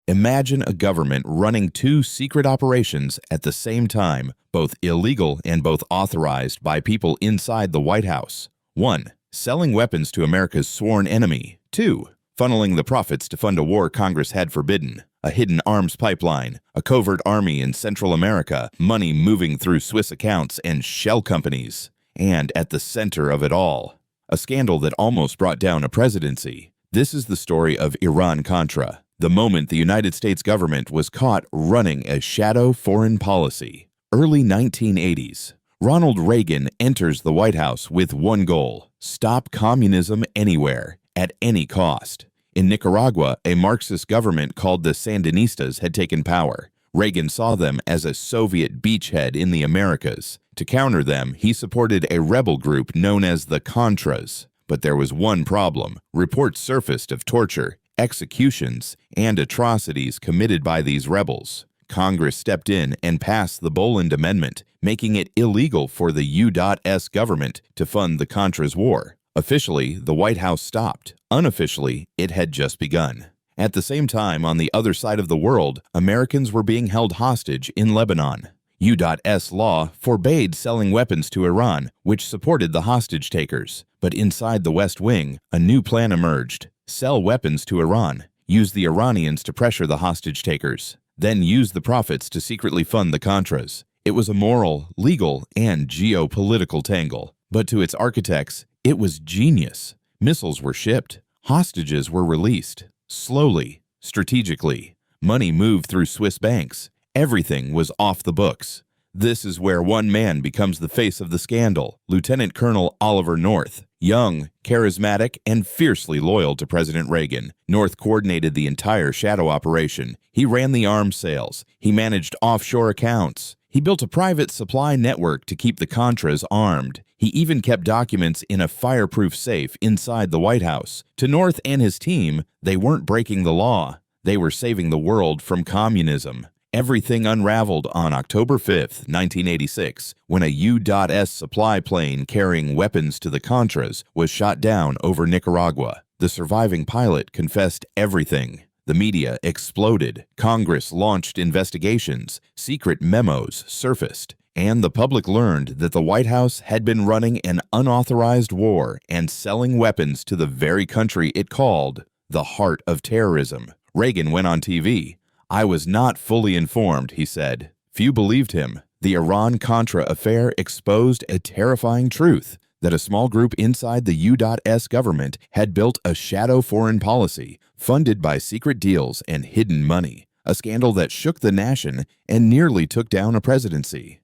Imagine a government running two secret operations at the same time, both illegal and both authorized by people inside the White House. 1. Selling weapons to America's sworn enemy. 2. Funneling the profits to fund a war Congress had forbidden. A hidden arms pipeline, a covert army in Central America, money moving through Swiss accounts and shell companies. And at the center of it all, a scandal that almost brought down a presidency. This is the story of Iran-Contra, the moment the United States government was caught running a shadow foreign policy. Early 1980s. Ronald Reagan enters the White House with one goal: stop communism anywhere, at any cost. In Nicaragua, a Marxist government called the Sandinistas had taken power. Reagan saw them as a Soviet beachhead in the Americas. To counter them, he supported a rebel group known as the Contras. But there was one problem. Reports surfaced of torture, executions, and atrocities committed by these rebels. Congress stepped in and passed the Boland Amendment, making it illegal for the U.S. government to fund the Contras war. Officially, the White House stopped. Unofficially, it had just begun. At the same time, on the other side of the world, Americans were being held hostage in Lebanon. U.S. law forbade selling weapons to Iran, which supported the hostage takers. But inside the West Wing, a new plan emerged. Sell weapons to Iran. Use the Iranians to pressure the hostage takers. Then use the profits to secretly fund the Contras. It was a moral, legal, and geopolitical tangle. But to its architects, it was genius. Missiles were shipped. Hostages were released. Slowly, strategically. Money moved through Swiss banks. Everything was off the books. This is where one man becomes the face of the scandal: Lieutenant Colonel Oliver North. Young, charismatic, and fiercely loyal to President Reagan, North coordinated the entire shadow operation. He ran the arms sales. He managed offshore accounts. He built a private supply network to keep the Contras armed. He even kept documents in a fireproof safe inside the White House. To North and his team, they weren't breaking the law. They were saving the world from communism. Everything unraveled on October 5, 1986, when a U.S. supply plane carrying weapons to the Contras was shot down over Nicaragua. The surviving pilot confessed everything. The media exploded. Congress launched investigations. Secret memos surfaced. And the public learned that the White House had been running an unauthorized war and selling weapons to the very country it called the heart of terrorism. Reagan went on TV. "I was not fully informed," he said. Few believed him. The Iran-Contra affair exposed a terrifying truth: that a small group inside the U.S. government had built a shadow foreign policy, funded by secret deals and hidden money. A scandal that shook the nation and nearly took down a presidency.